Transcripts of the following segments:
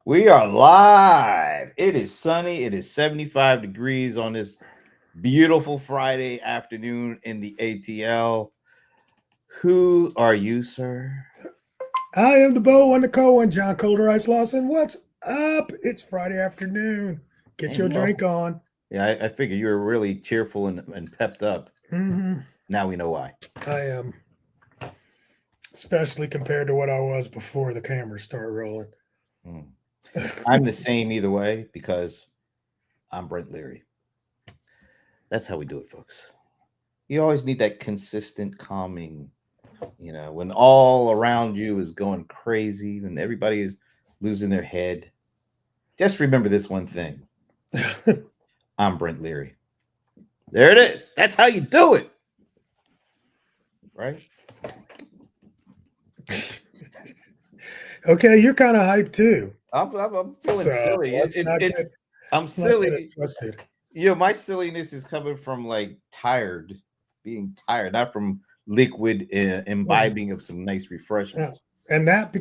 We are live. It is sunny. It is 75 degrees on this beautiful Friday afternoon in the ATL. Who are you, sir? I am the Bo one, the Co one, John Colder Ice Lawson. What's up? It's Friday afternoon. Get And your drink on. yeah, I figure you were really cheerful and pepped up. Mm-hmm. Now we know why. I am, especially compared to what I was before the cameras start rolling. Hmm. I'm the same either way because I'm Brent Leary. That's how we do it, folks. You always need that consistent calming, when all around you is going crazy and everybody is losing their head. Just remember this one thing. I'm Brent Leary. There it is. That's how you do it. Right? Okay, you're kind of hyped too. I'm feeling So silly. let's not get I'm let's not get it silly. twisted. My silliness is coming from like being tired, not from liquid Yeah. imbibing of some nice Yeah. refreshments. And that,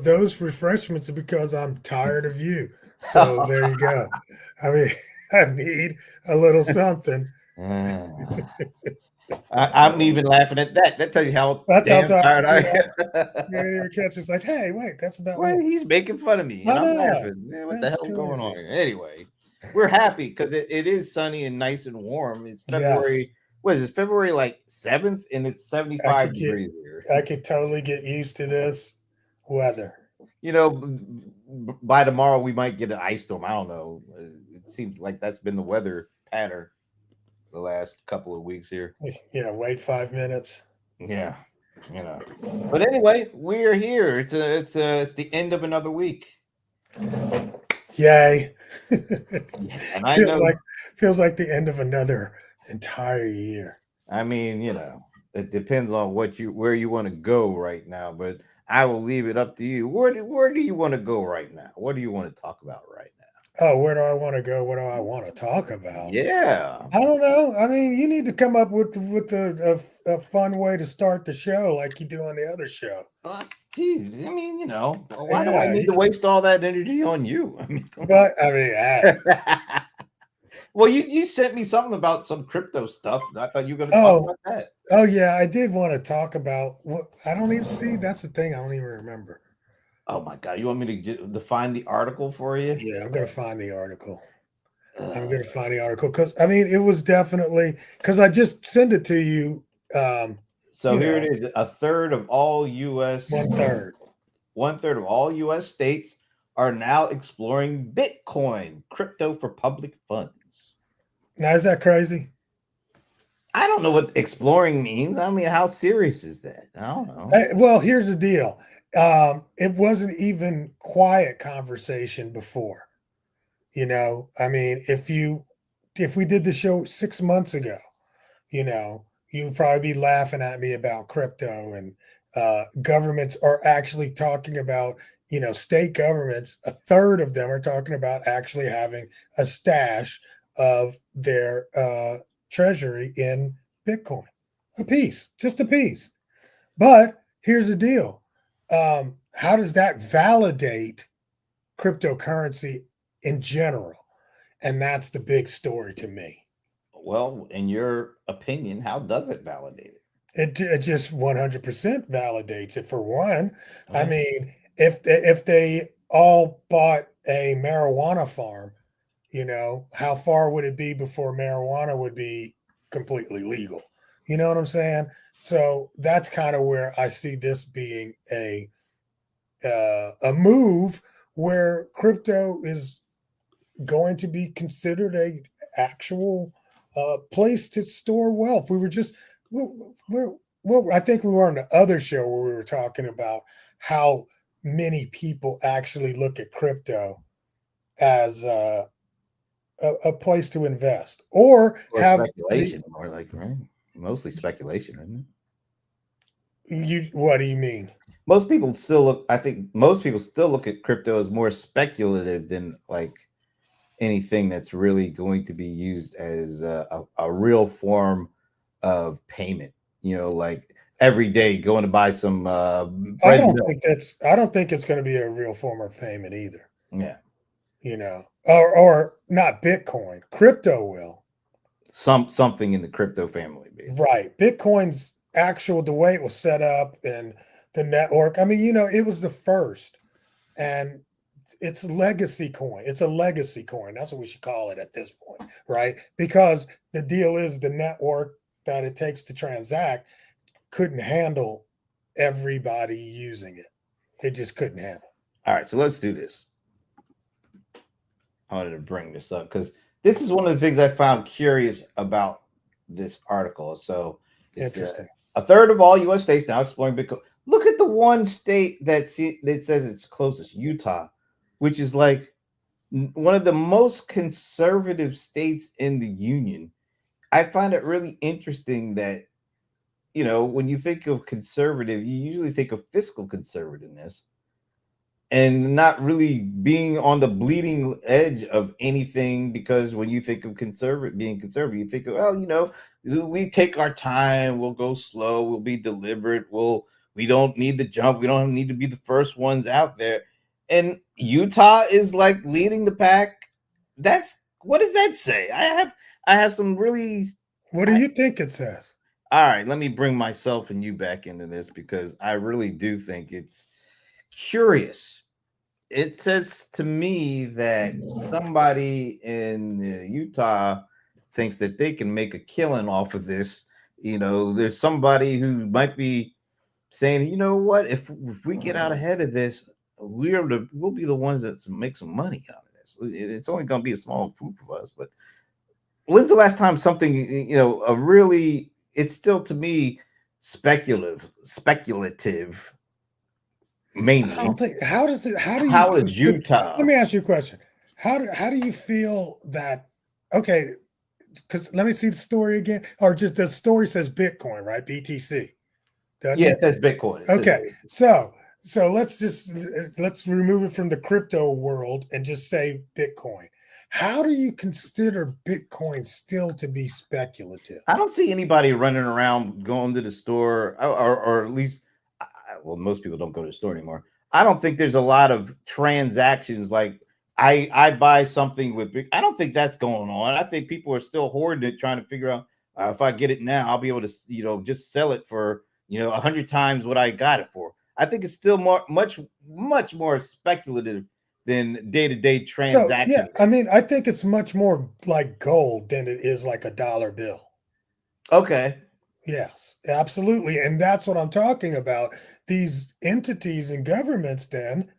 those refreshments are because I'm tired of you. So there you go. I mean, I need a little something. Ah, I'm even laughing at that. That tells you how That's how damn tired tired I you are. am. Your catch is like, hey, wait, that's about Well, me. he's making fun of me, and I I'm know. laughing. Man, what the That's hell's going on crazy. here? Anyway, we're happy because it is sunny and nice and warm. It's February. Yes. What is it? February like 7th, and it's I 75 could get degrees here. I could totally get used to this weather. You know, by tomorrow we might get an ice storm. I don't know. It seems like that's been the weather pattern the last couple of weeks here. Wait 5 minutes. Yeah, you know. But anyway, we're here. It's the end of another week. Yay. And I feels know, like feels like the end of another entire year. I mean, it depends on where you want to go right now, but I will leave it up to you. Where do you want to go right now? What do you want to talk about right now? Oh, where do I want to go? What do I want to talk about? Yeah. I don't know. I mean, you need to come up with a fun way to start the show, like you do on the other show. Uh, Geez, I mean, why do I Yeah, need to waste all that energy on you? I mean, come on. but I mean, hey. Well, you sent me something about some crypto stuff. I thought you were going to talk Oh, about that. oh yeah, I did want to talk about what I don't even see. That's the thing. I don't even remember. Oh my god, you want me to define the article for you? Yeah, I'm gonna find the article. I'm Uh, gonna find the article because I mean it was definitely because I just sent it to you. Um, so you here it know, is: a third of all U.S. 1/3. One third of all U.S. states are now exploring Bitcoin, crypto for public funds. Now is that crazy? I don't know what exploring means. I mean, how serious is that? I don't know. Well, here's the deal. It wasn't even quiet conversation before. I mean, if we did the show 6 months ago, you would probably be laughing at me about crypto and governments are actually talking about, state governments, a third of them are talking about actually having a stash of their treasury in Bitcoin, a piece, just a piece. But here's the deal. How does that validate cryptocurrency in general? And that's the big story to me. Well, in your opinion, how does it validate it? It just 100% validates it. For one, I Uh, mean, if they all bought a marijuana farm, how far would it be before marijuana would be completely legal? You know what I'm saying? So that's kind of where I see this being a move where crypto is going to be considered a actual place to store wealth. We were just we're, I think we were on the other show where we were talking about how many people actually look at crypto as a place to invest or or have the speculation, more like, right? Mostly speculation, isn't it? you. What do you mean? I think most people still look at crypto as more speculative than like anything that's really going to be used as a real form of payment. Like every day going to buy some bread and milk. I don't think it's going to be a real form of payment either. Yeah. Or not Bitcoin, crypto will. Something in the crypto family, basically. Right. Bitcoin's the way it was set up and the network. I mean, it was the first, and it's legacy coin. It's a legacy coin. That's what we should call it at this point, right? Because the deal is the network that it takes to transact couldn't handle everybody using it. It just couldn't handle. All right, so let's do this. I wanted to bring this up because this is one of the things I found curious about this article. So, Interesting. A third of all U.S. states now exploring Bitcoin. Look at the one state that says it's closest, Utah, which is like one of the most conservative states in the union. I find it really interesting that, when you think of conservative, you usually think of fiscal conservativeness and not really being on the bleeding edge of anything, because when you think of being conservative, you think of, well, we take our time, we'll go slow, we'll be deliberate, we don't need to jump, we don't need to be the first ones out there. And Utah is like leading the pack. What does that say? I have some really. What do you think it says? All right, let me bring myself and you back into this because I really do think it's curious. It says to me that somebody in Utah thinks that they can make a killing off of this. There's somebody who might be saying, you know what, if we get out ahead of this, we'll be the ones that make some money out of this. It's only going to be a small group of us, but when's the last time something, it's still to me speculative. Mainly. I don't think. How does it? How is Utah? Let me ask you a question. How do you feel that? Okay, because let me see the story again, or just the story says Bitcoin, right? BTC. It says Bitcoin. Okay, so let's remove it from the crypto world and just say Bitcoin. How do you consider Bitcoin still to be speculative? I don't see anybody running around going to the store, or at least. Well, most people don't go to the store anymore. I don't think there's a lot of transactions like I buy something with big. I don't think that's going on. I think people are still hoarding it, trying to figure out if I get it now, I'll be able to, just sell it for 100 times what I got it for. I think it's still much more speculative than day-to-day transactions. So, yeah, I mean, I think it's much more like gold than it is like a dollar bill. Okay. Yes, absolutely. And that's what I'm talking about. These entities and governments then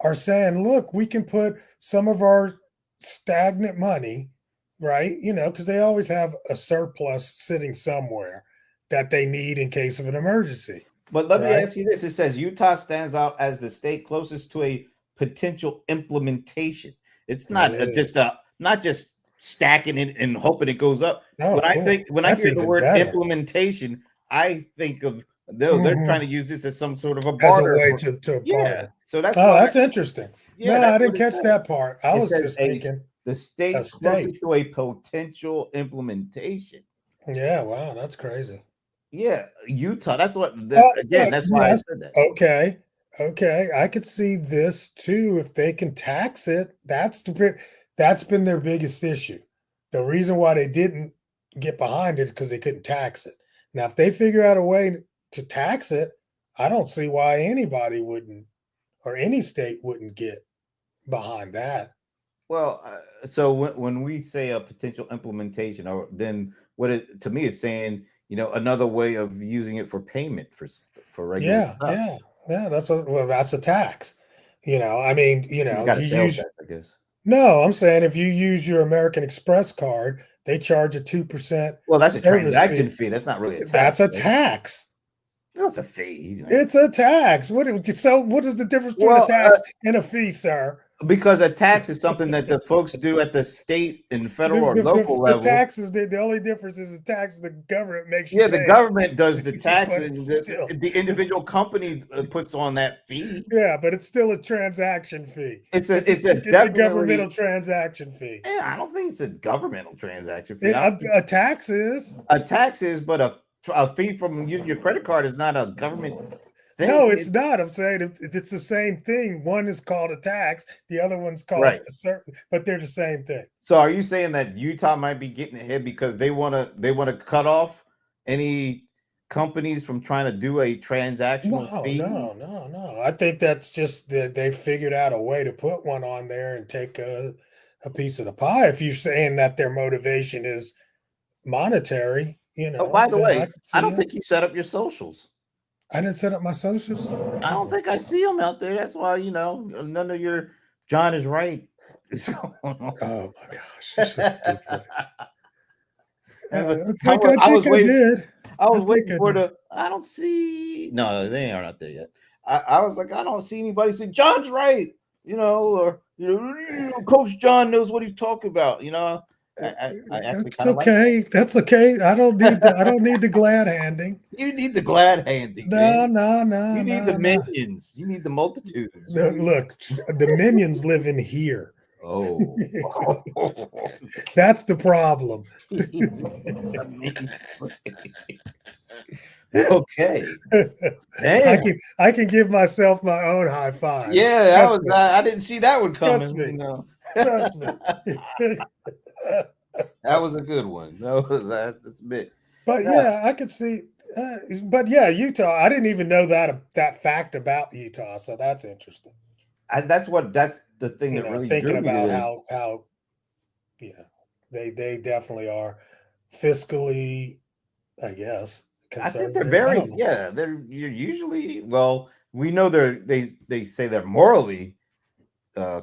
are saying, look, we can put some of our stagnant money, right? Because they always have a surplus sitting somewhere that they need in case of an emergency. But let me ask you this. It says Utah stands out as the state closest to a potential implementation. It's not not just stacking it and hoping it goes up. No, when I hear the word implementation, I think of they're trying to use this as some sort of a barter. As a way to barter. So that's interesting. Yeah, no, I didn't catch that part. I was just thinking the state closest to a potential implementation. Yeah, wow, that's crazy. Yeah, Utah. That's what that's why I said that. Okay, I could see this too. If they can tax it, that's been their biggest issue. The reason why they didn't get behind it is because they couldn't tax it. Now, if they figure out a way to tax it, I don't see why anybody wouldn't, or any state wouldn't get behind that. Well, so when we say a potential implementation, or then to me it's saying another way of using it for payment for regular stuff. Yeah. That's a tax. I mean, you got a sales tax, I guess. No, I'm saying if you use your American Express card, they charge a 2%. Well, that's a transaction fee. That's not really a tax. That's a tax. That's a fee. It's a tax. What is the difference between a tax and a fee, sir? Because a tax is something that the folks do at the state and federal or local level. The taxes, the only difference is the tax the government makes you pay. The government does the taxes. The individual company puts on that fee. Yeah, but it's still a transaction fee. It's a governmental transaction fee. Yeah, I don't think it's a governmental transaction fee. A tax is. A tax is, but a fee from using your credit card is not a government thing. No, it's not. I'm saying it's the same thing. One is called a tax, the other one's called Right. a certain, but they're the same thing. So are you saying that Utah might be getting ahead because they want to cut off any companies from trying to do a transactional No, fee? no. I think that's just that they figured out a way to put one on there and take a piece of the pie. If you're saying that their motivation is monetary, Oh, by the then I way, could I see don't it. think you set up your socials. I didn't set up my socials. I don't think I see them out there. That's why, none of your John is right is going on. Oh my gosh, you're so stupid. I I was think I waiting. did. I was think waiting I for did. I don't see. No, they are not there yet. I was like, I don't see anybody say John's right. Or Coach John knows what he's talking about. I actually That's kind of like. okay. That's okay. I don't need the glad handing. You need the glad handing, No, man. no. You need the minions. You need the multitudes. Look, the minions live in here. Oh. That's the problem. Okay. Damn. I can give myself my own high five. Yeah, I didn't see that one coming. Trust me. That was a good one. That's a bit. But yeah, I could see. But yeah, Utah. I didn't even know that fact about Utah, so that's interesting. That's the thing that really thinking drew me about to how they definitely are fiscally, I guess. I think they're you're usually, well, we know they say they're morally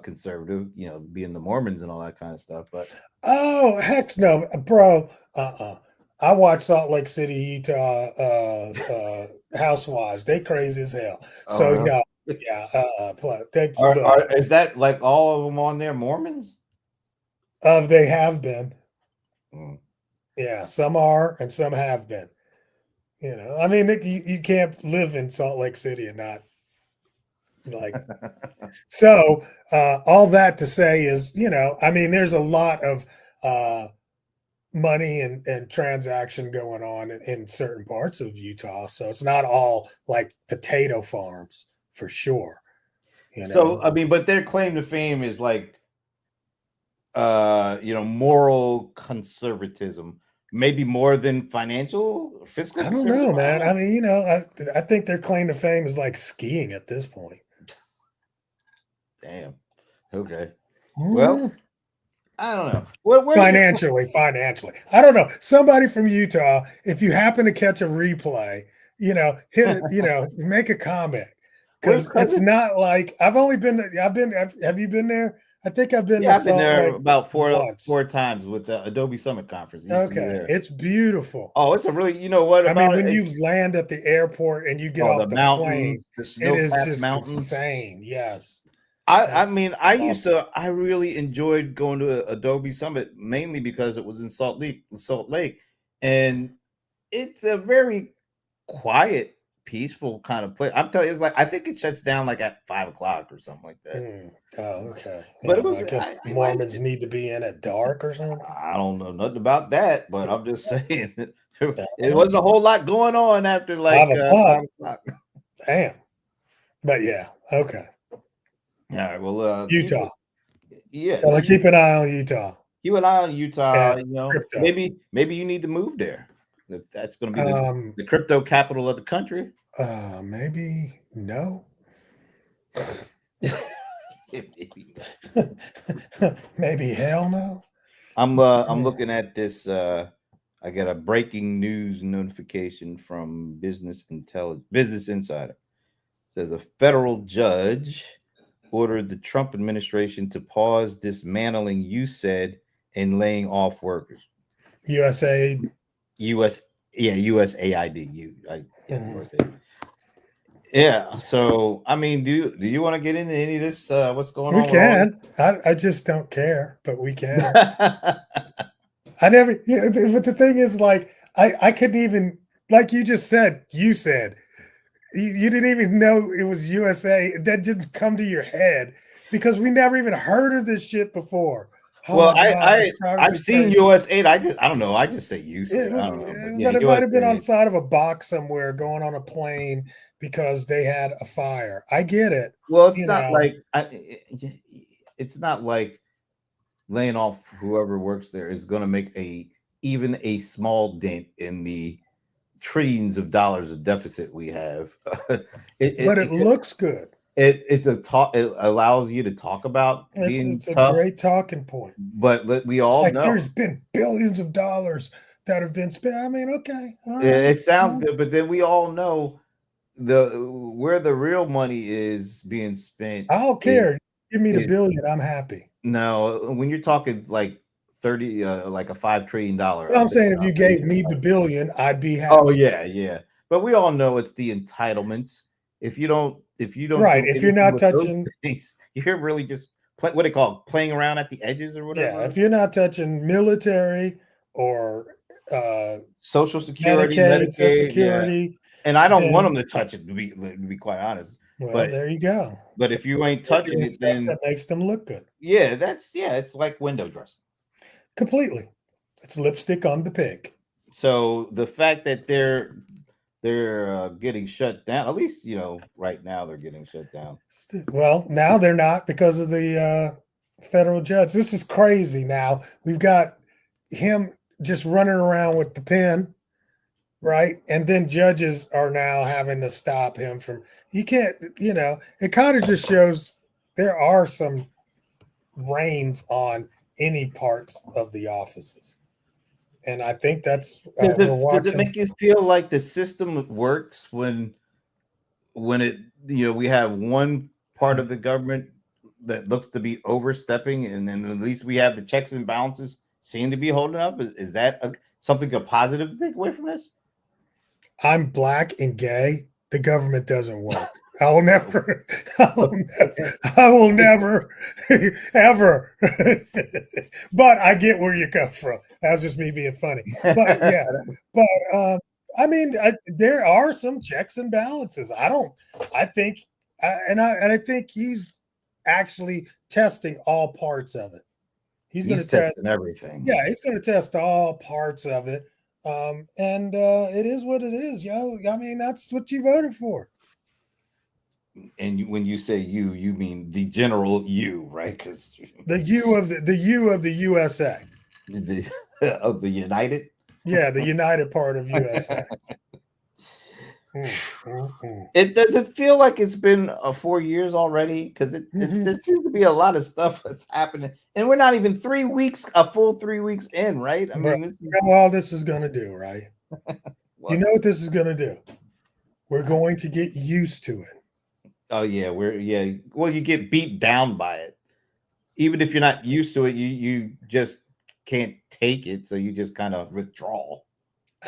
conservative, being the Mormons and all that kind of stuff, but oh heck no, bro. I watched Salt Lake City, Utah Housewives. They crazy as hell. So really? no, yeah. Is that like all of them on there Mormons? They have been. Mm. Yeah, some are and some have been. I mean, you can't live in Salt Lake City and not like. So all that to say is, I mean, there's a lot of money and transaction going on in certain parts of Utah. So it's not all like potato farms for sure. So I mean, but their claim to fame is like, moral conservatism. Maybe more than financial or fiscal. I don't know, man. I mean, I think their claim to fame is like skiing at this point. Damn. Okay. Well, I don't know. Financially. I don't know. Somebody from Utah, if you happen to catch a replay, hit it, make a comment. Because it's not like have you been there? I think I've been. Yeah, I've been there about four times with the Adobe Summit Conference. Okay, it's beautiful. Oh, it's a really, what? I mean, when you land at the airport and you get off the plane, the it is just mountains. insane. Yes. I really enjoyed going to Adobe Summit mainly because it was in Salt Lake, and it's a very quiet, peaceful kind of place. I'm telling you, it's like I think it shuts down like at 5:00 or something like that. Oh, okay. But I guess Mormons need to be in at dark or something. I don't know nothing about that, but I'm just saying it wasn't a whole lot going on after like 5:00. Damn. But yeah, okay. All right. Well, Utah. Yeah. Keep an eye on Utah. Keep an eye on Utah. Maybe you need to move there. If that's going to be the crypto capital of the country. Maybe no. Maybe hell no. I'm looking at this. I got a breaking news notification from Business Insider. It says a federal judge ordered the Trump administration to pause dismantling USAID and laying off workers. USAID. USAID. Yeah. So, I mean, do you want to get into any of this? What's going on? We can. I just don't care, but we can. I never. But the thing is, like, I couldn't even, like you just said. You said you didn't even know it was USA. That didn't come to your head because we never even heard of this shit before. Well, I've seen USAID. I don't know. I just say USAID. I don't know. But it might have been on the side of a box somewhere, going on a plane because they had a fire. I get it. Well, it's You not know, like it's not like laying off whoever works there is going to make even a small dent in the trillions of dollars of deficit we have. but it looks good. It's a talk. It allows you to talk about being It's a tough, great talking point. but we It's all like know there's been billions of dollars that have been spent. I mean, okay, all right. it sounds good, but then we all know where the real money is being spent. I don't Is, care. Give me the is billion. I'm happy. no, when you're talking like 30, like a $5 trillion. But I'm saying if you gave me the billion, I'd be happy. Oh yeah, yeah. But we all know it's the entitlements. If you don't Right. do If you're anything not with those touching, things, you're really just what do they call it? Playing around at the edges or whatever. yeah, if you're not touching military or Social Security, Medicaid, Social Medicaid, yeah. Security, And I don't want then them to touch it to be quite honest. well, But there you go. So if you ain't they're touching doing it, stuff then that makes them look good. yeah, it's like window dressing. Completely. It's lipstick on the pig. So the fact that they're getting shut down, at least right now they're getting shut down. Well, now they're not because of the federal judge. This is crazy. Now we've got him just running around with the pen, right? And then judges are now having to stop him from. You can't. It kind of just shows there are some reins on any parts of the offices. And I think that's we're watching. Does it make you feel like the system works when it we have one part of the government that looks to be overstepping, and then at least we have the checks and balances seem to be holding up? Is that something a positive to take away from this? I'm black and gay. The government doesn't work. I will never, ever. But I get where you come from. That was just me being funny. But yeah, I mean, there are some checks and balances. I think he's actually testing all parts of it. He's going to test everything. Yeah, he's going to test all parts of it. And it is what it is. I mean, that's what you voted for. And when you say you mean the general you, right? Because the U of the USA, of the United. Yeah, the United part of USA. It doesn't feel like it's been 4 years already, because there seems to be a lot of stuff that's happening, and we're not even a full 3 weeks in, right? I mean, you know all this is going to do, right? You know what this is going to do? We're going to get used to it. Oh yeah, well, you get beat down by it. Even if you're not used to it, you just can't take it, so you just kind of withdraw.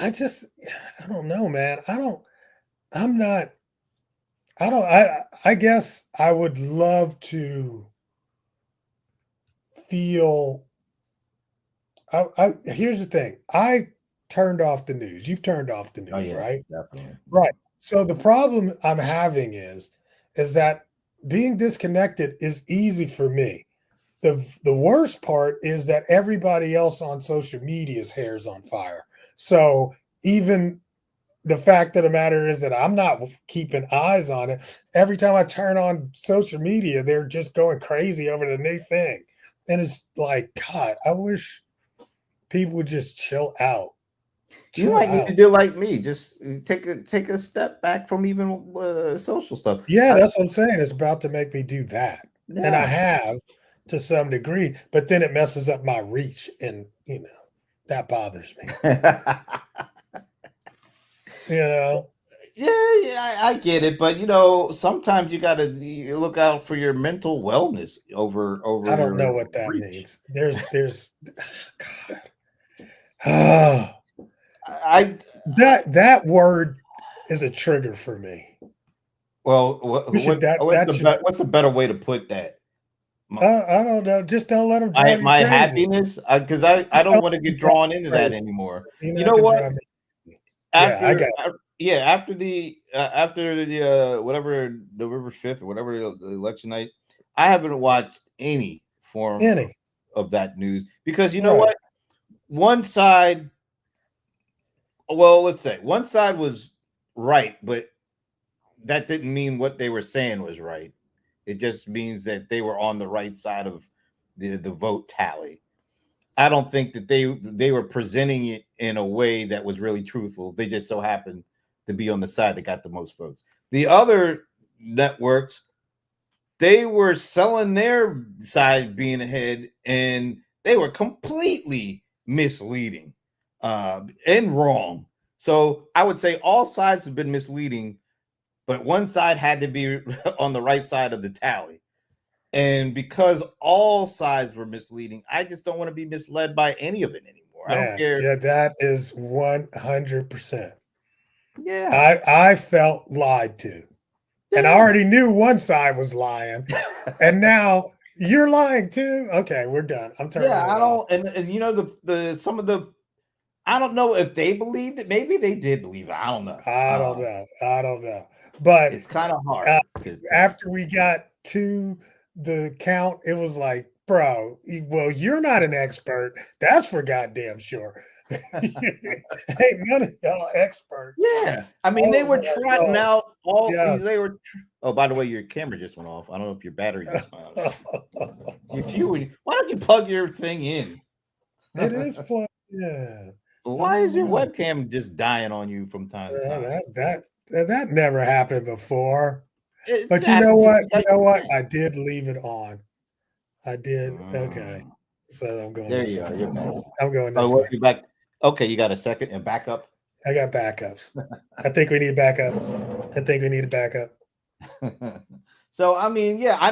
I don't know, man. I guess I would love to feel. Here's the thing. I turned off the news. You've turned off the news, right? Definitely. Right. So the problem I'm having is that being disconnected is easy for me. The worst part is that everybody else on social media's hair's on fire. So even the fact of the matter is that I'm not keeping eyes on it. Every time I turn on social media, they're just going crazy over the new thing. And it's like, God, I wish people would just chill out. You might need to do like me. Just take a step back from even social stuff. Yeah, that's what I'm saying. It's about to make me do that. Yeah. And I have to some degree, but then it messes up my reach. And, that bothers me. Yeah, I get it. But, sometimes you got to look out for your mental wellness over. I don't know what that means. There's, God. That word is a trigger for me. Well, what's a better way to put that? I don't know. Just don't let them. My happiness, because I don't want to get drawn into that anymore. You know what? After the whatever November 5th or whatever the election night, I haven't watched any form of that news, because you know what? One side was right, but that didn't mean what they were saying was right. It just means that they were on the right side of the vote tally. I don't think that they were presenting it in a way that was really truthful. They just so happened to be on the side that got the most votes. The other networks, they were selling their side being ahead, and they were completely misleading and wrong. So I would say all sides have been misleading, but one side had to be on the right side of the tally. And because all sides were misleading, I just don't want to be misled by any of it anymore. I don't care. Yeah, that is 100%. Yeah. I felt lied to. And I already knew one side was lying. And now you're lying too. Okay, we're done. I'm turning Yeah, it I off. don't, and you know the some of the, I don't know if they believed it. Maybe they did believe it. I don't know. I don't know. I don't know. But It's kind of hard to after we got to the count, it was like, bro, well, you're not an expert. That's for goddamn sure. Ain't none of y'all experts. Yeah, I mean, they were trotting out all these. They were. Oh, by the way, your camera just went off. I don't know if your battery just went off. Why don't you plug your thing in? It is plugged in. Why is your webcam just dying on you from time to time? That never happened before. It's But you know what? You know what? I did leave it on. I did. Okay. So I'm going. There this you way. are. You're back. I'm going this way. You're back. Okay, you got a second and backup. I got backups. I think we need backup. I think we need a backup. So I mean, yeah, I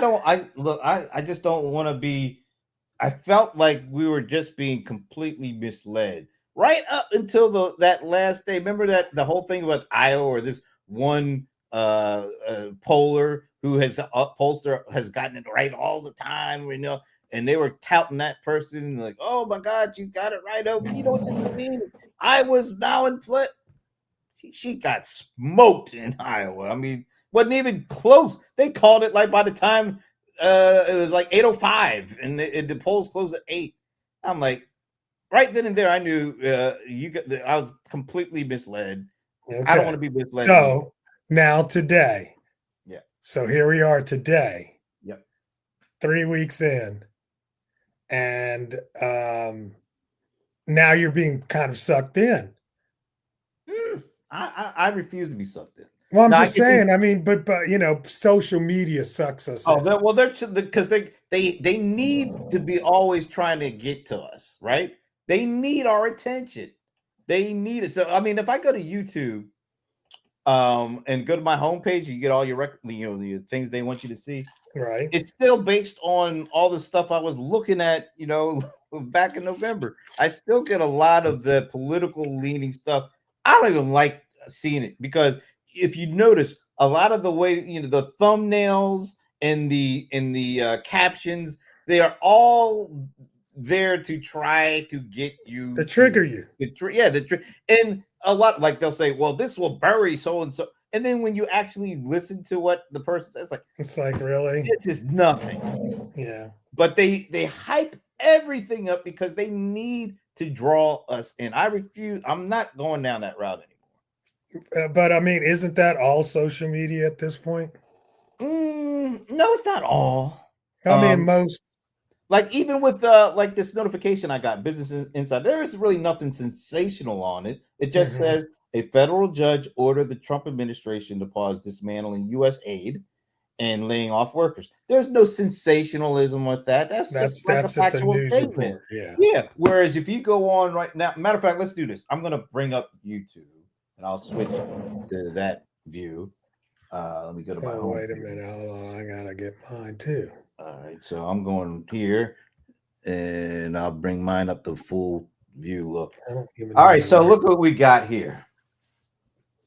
just don't want to be. I felt like we were just being completely misled right up until that last day. Remember that the whole thing about Iowa, or this one pollster has gotten it right all the time, you know, and they were touting that person like, oh my God, she's got it right. Oh, you know what this means? I was now in play. She got smoked in Iowa. I mean, wasn't even close. They called it like by the time it was like 8:05 and the polls closed at 8. I'm like, right then and there, I knew I was completely misled. Okay. I don't want to be misled. So anymore. Now today. Yeah. So here we are today. Yep. 3 weeks in. And now you're being kind of sucked in. I refuse to be sucked in. Well, I'm just saying. I mean, but you know, social media sucks us. Oh, well, they're because they need to be always trying to get to us, right? They need our attention. They need it. So, I mean, if I go to YouTube, and go to my homepage, you get all your the things they want you to see. Right. It's still based on all the stuff I was looking at, you know, back in November. I still get a lot of the political leaning stuff. I don't even like seeing it because if you notice, a lot of the way, you know, the thumbnails and the captions, they are all there to try to get you to trigger you. And a lot, like they'll say, well, this will bury so and so. And then when you actually listen to what the person says, it's like, really? This is nothing. Yeah. But they hype everything up because they need to draw us in. I refuse. I'm not going down that route anymore. But I mean, isn't that all social media at this point? No, it's not all. I mean, most. Like even with like this notification I got, Business Insider, there is really nothing sensational on it. It just says a federal judge ordered the Trump administration to pause dismantling U.S. aid and laying off workers. There's no sensationalism with that. That's just like a factual statement. Yeah. Whereas if you go on right now, matter of fact, let's do this. I'm going to bring up YouTube and I'll switch to that view. Let me go to my home. Wait a minute. Hold on. I got to get mine too. All right. So I'm going here and I'll bring mine up to full view. Look. All right. So look what we got here.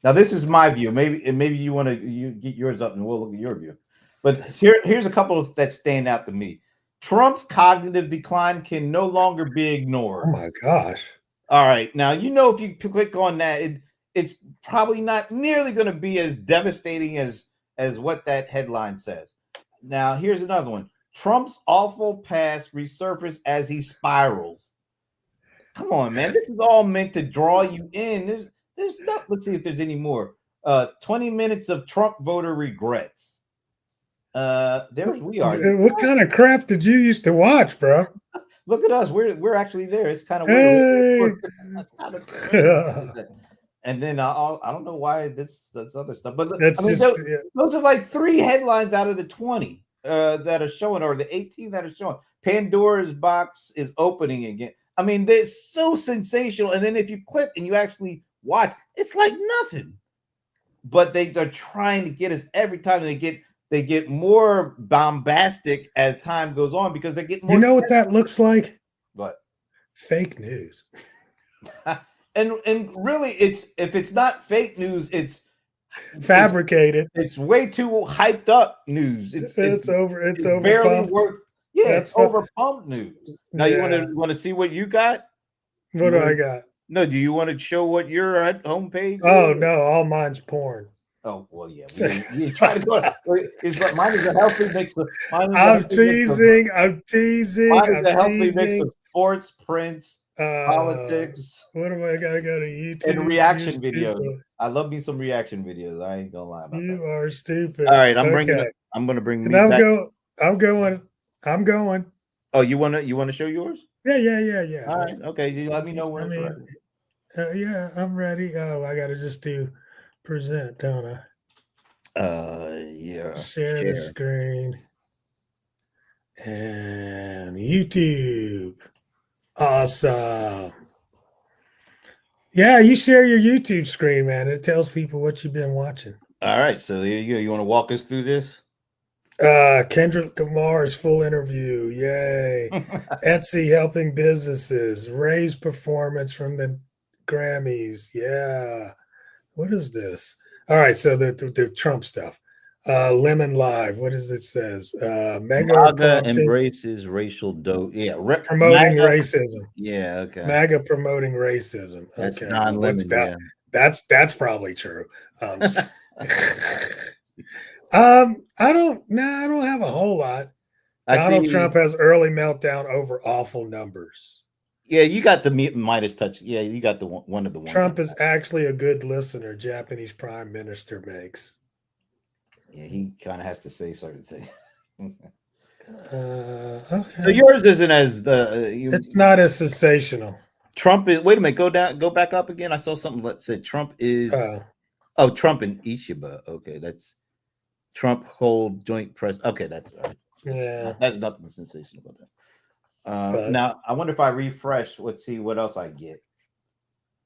Now, this is my view. Maybe you want to get yours up and we'll look at your view. But here's a couple of that stand out to me. Trump's cognitive decline can no longer be ignored. Oh, my gosh. All right. Now, you know, if you click on that, it's probably not nearly going to be as devastating as what that headline says. Now, here's another one. Trump's awful past resurfaced as he spirals. Come on, man. This is all meant to draw you in. There's not. Let's see if there's any more. 20 minutes of Trump voter regrets. There's we are. What kind of crap did you used to watch, bro? Look at us. We're actually there. It's kind of Hey. weird. That's kind of strange. And then I don't know why that's other stuff, but That's I mean, just those are like 3 headlines out of the 20 that are showing, or the 18 that are showing. Pandora's box is opening again. I mean, they're so sensational. And then if you click and you actually watch, it's like nothing. But they're trying to get us every time. They get more bombastic as time goes on because they get more. You know what that looks like? What? Fake news. And really, if it's not fake news, it's fabricated. It's way too hyped up news. It's over barely pumped. worth. Yeah, it's over pumped news. Now you want to see what you got? What do I got? No, do you want to show what your homepage? Oh no, all mine's porn. Oh well, yeah. You try to go. Mine is a healthy mix of. I'm teasing. Mine is a healthy mix of sports, prints, politics. What am I gotta go to YouTube and reaction videos? I love me some reaction videos. I ain't gonna lie about that. You are stupid. All right, I'm gonna bring. And I'm going. Oh, you wanna show yours? Yeah. All right, okay. You let me know when it's ready. Yeah, I'm ready. Oh, I gotta just do present, don't I? Yeah. Share the screen. And YouTube. Awesome. Yeah, you share your YouTube screen, man. It tells people what you've been watching. All right, so there you go. You want to walk us through this? Kendrick Lamar's full interview. Yay. Etsy helping businesses. Ray's performance from the Grammys. Yeah. What is this? All right, so the Trump stuff. Lemon Live. What does it says? MAGA embraces racial dope. Yeah, promoting racism. Yeah, okay. MAGA promoting racism. That's okay. non-lemon. Yeah. That's probably true. I don't have a whole lot. Donald Trump has early meltdown over awful numbers. Yeah, you got the Midas touch. Yeah, you got the one of the ones. Trump is actually a good listener. Japanese prime minister makes. Yeah, he kind of has to say certain things. Okay. So yours isn't as it's not as sensational. Trump is. Wait a minute. Go back up again. I saw something that said Trump is. Trump and Ishiba. Okay, that's Trump hold joint press. Okay, that's all right. Yeah, that's nothing sensational about that. Now I wonder if I refresh. Let's see what else I get,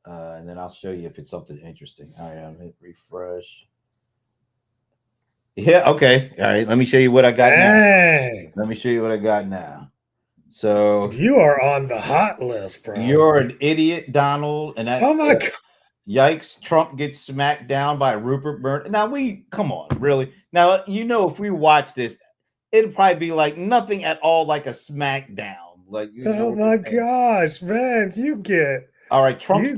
and then I'll show you if it's something interesting. All right, I'm hit refresh. Yeah, okay. All right, let me show you what I got now. Let me show you what I got now. So you are on the hot list, bro. You're an idiot, Donald. And that, oh my God. Yikes, Trump gets smacked down by Rupert Murdoch. Now come on, really. Now, if we watch this, it'd probably be like nothing at all like a smackdown. Like, oh my gosh, man, you get all right. Trump's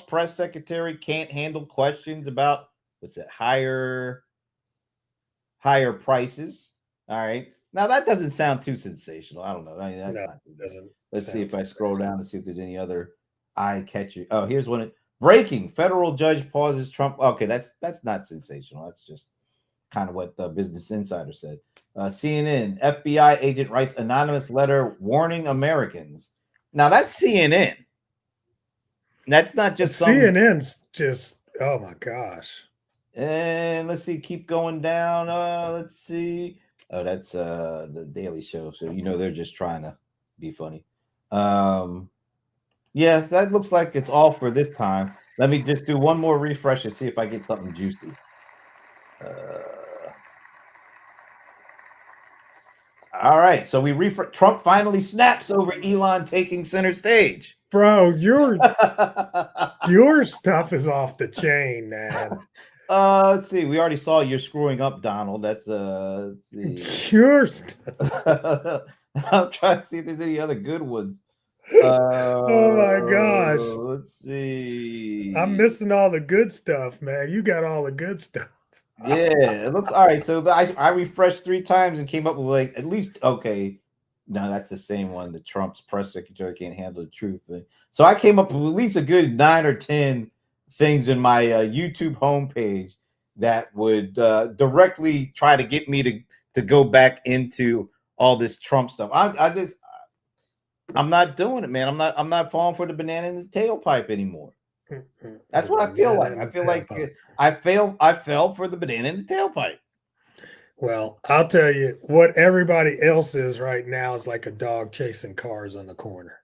press secretary can't handle questions about higher prices. All right. Now that doesn't sound too sensational. I don't know. I mean, that's not too doesn't. Let's see if I scroll down and see if there's any other eye catcher. Oh, here's one. Breaking: federal judge pauses Trump. Okay, that's not sensational. That's just kind of what the Business Insider said. CNN: FBI agent writes anonymous letter warning Americans. Now that's CNN. That's not just CNN's just. Oh my gosh. And let's see, keep going down. Let's see. Oh, that's the Daily Show. So they're just trying to be funny. Yeah, that looks like it's all for this time. Let me just do one more refresh and see if I get something juicy. All right, so Trump finally snaps over Elon taking center stage. Bro, your stuff is off the chain, man. Let's see. We already saw you're screwing up, Donald. That's let's see. Your stuff. I'm trying to see if there's any other good ones. Oh my gosh. Let's see. I'm missing all the good stuff, man. You got all the good stuff. Yeah, it looks all right. So I refreshed 3 times and came up with like at least okay. No, that's the same one. The Trump's press secretary can't handle the truth thing. So I came up with at least a good 9 or 10 things in my YouTube homepage that would directly try to get me to go back into all this Trump stuff. I'm not doing it, man. I'm not falling for the banana in the tailpipe anymore. That's what I feel like. I feel like I fell for the banana in the tailpipe. Well, I'll tell you what everybody else is right now is like a dog chasing cars on the corner.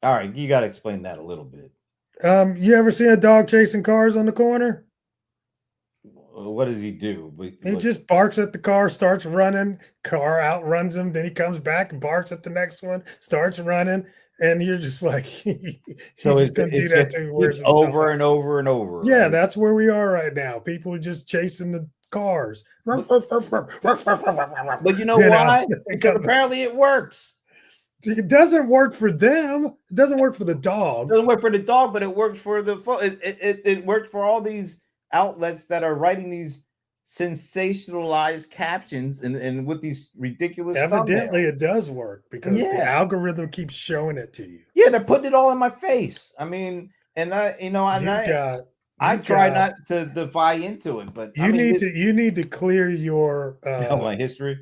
All right, you got to explain that a little bit. You ever seen a dog chasing cars on the corner? What does he do? He just barks at the car, starts running, car outruns him, then he comes back and barks at the next one, starts running, and you're just like, he's just going to do that to wears over and over and over. Yeah, right? That's where we are right now. People are just chasing the cars. But you know why? Because apparently it works. It doesn't work for them. It doesn't work for the dog. It doesn't work for the dog, but it works for the it works for all these outlets that are writing these sensationalized captions and with these ridiculous evidently thumbnails. It does work because the algorithm keeps showing it to you. Yeah, they're putting it all in my face. I mean, and I try not to buy into it, but you need to clear your my history.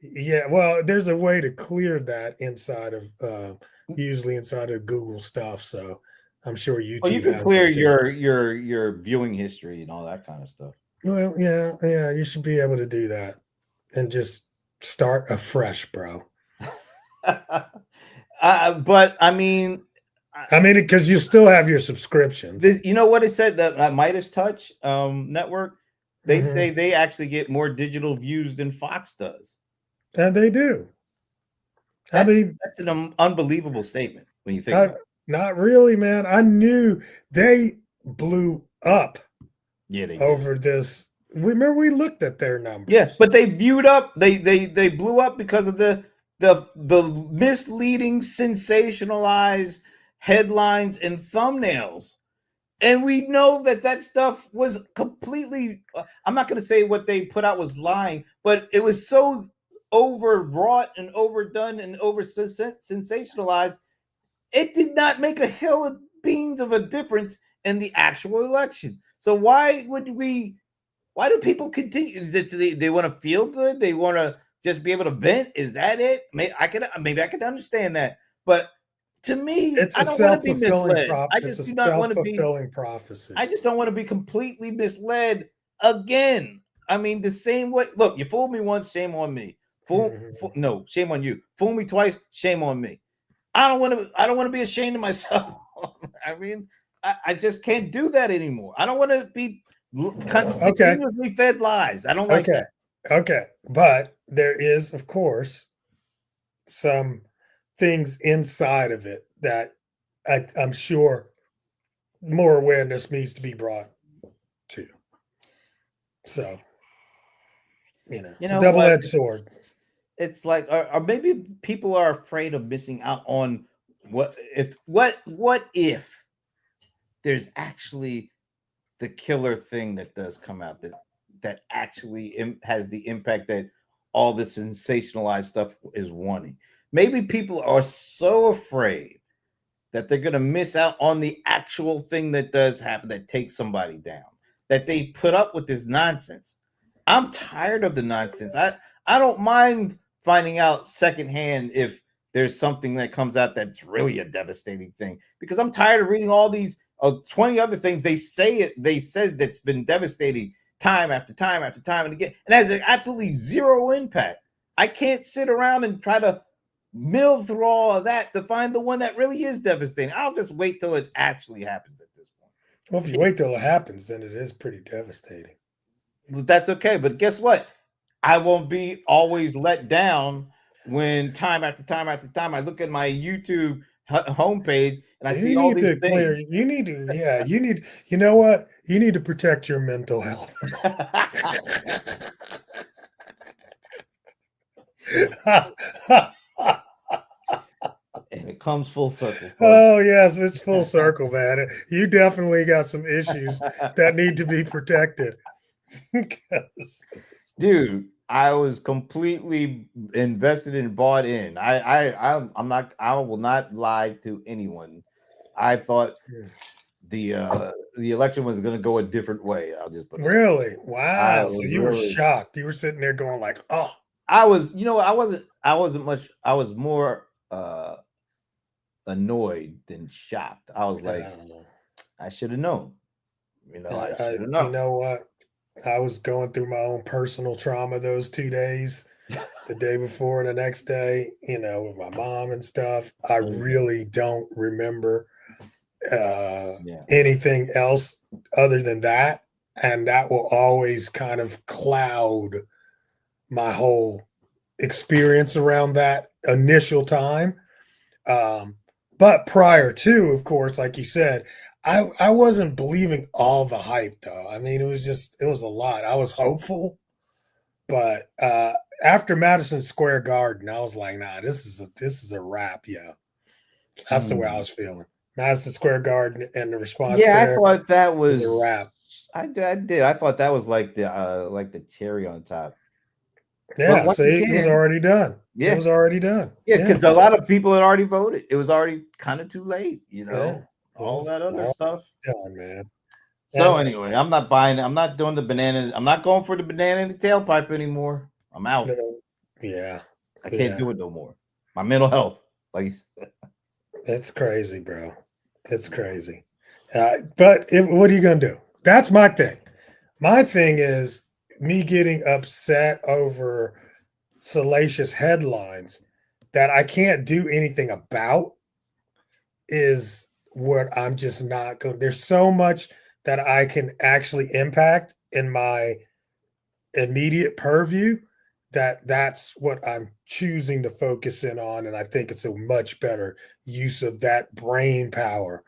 Yeah, well, there's a way to clear that inside of usually inside of Google stuff. So I'm sure YouTube. Well, you can clear your viewing history and all that kind of stuff. Well, yeah, you should be able to do that and just start afresh, bro. But I mean, because you still have your subscriptions. You know what it said that Midas Touch network? They say they actually get more digital views than Fox does. And they do. That's an unbelievable statement when you think about it. Not really, man. I knew they blew up. Yeah, they over did. This. Remember, we looked at their numbers. Yeah, but they viewed up. They blew up because of the misleading, sensationalized headlines and thumbnails. And we know that stuff was completely. I'm not going to say what they put out was lying, but it was so overwrought and overdone and over sensationalized, it did not make a hill of beans of a difference in the actual election. So why do people continue? They want to feel good? They want to just be able to vent? Is that it? Maybe I can understand that, but to me, I don't want to be misled. I just do not want to be prophecy. I just don't want to be completely misled again. I mean, the same way. Look, you fooled me once, shame on me. No, shame on you. Fool me twice, shame on me. I don't want to be ashamed of myself. I mean, I just can't do that anymore. I don't want to be continuously fed lies. I don't like that. Okay, but there is, of course, some things inside of it that I'm sure more awareness needs to be brought to. So, it's a double-edged sword. It's like, or maybe people are afraid of missing out on what if there's actually the killer thing that does come out that actually has the impact that all the sensationalized stuff is wanting. Maybe people are so afraid that they're going to miss out on the actual thing that does happen, that takes somebody down, that they put up with this nonsense. I'm tired of the nonsense. I don't mind finding out secondhand if there's something that comes out that's really a devastating thing, because I'm tired of reading all these 20 other things they said that's been devastating time after time after time and again, and has absolutely zero impact. I can't sit around and try to mill through all of that to find the one that really is devastating. I'll just wait till it actually happens at this point. Well, if you wait till it happens, then it is pretty devastating. That's okay, but guess what? I won't be always let down when time after time after time I look at my YouTube homepage and I see all these things. You know what? You need to protect your mental health. And it comes full circle. Oh, yes, it's full circle, man. You definitely got some issues that need to be protected. Dude, I was completely invested and bought in. I will not lie to anyone. I thought Yeah. the election was going to go a different way. I'll just put it. Really? I Wow. So was you were really, shocked. You were sitting there going like, oh, I was, I wasn't much. I was more annoyed than shocked. I was I like, don't know. I should have known. I I should have you known. know what? I was going through my own personal trauma those 2 days, the day before and the next day, with my mom and stuff. I really don't remember uh, Yeah. anything else other than that. And that will always kind of cloud my whole experience around that initial time. Um, but prior to, of course, like you said, I wasn't believing all the hype though. I mean, it was a lot. I was hopeful, but after Madison Square Garden, I was like, nah, this is a wrap. Yeah, that's the way I Hmm. was feeling. Madison Square Garden and the response Yeah, I there thought that was a was. wrap. I did. I thought that was like the cherry on top. But Yeah, once see, it was again, already done. It yeah, was already done. yeah, Yeah, because a lot of people had already voted. It was already kind of too late. yeah, All that other all stuff. done, man. So And anyway, I'm not buying it. I'm not doing the banana. I'm not going for the banana in the tailpipe anymore. I'm out. yeah, I can't yeah. do it no more. My mental health, like, It's crazy, bro. It's crazy. What are you going to do? That's my thing. My thing is me getting upset over salacious headlines that I can't do anything about is what I'm just not going. There's so much that I can actually impact in my immediate purview that's what I'm choosing to focus in on, and I think it's a much better use of that brain power,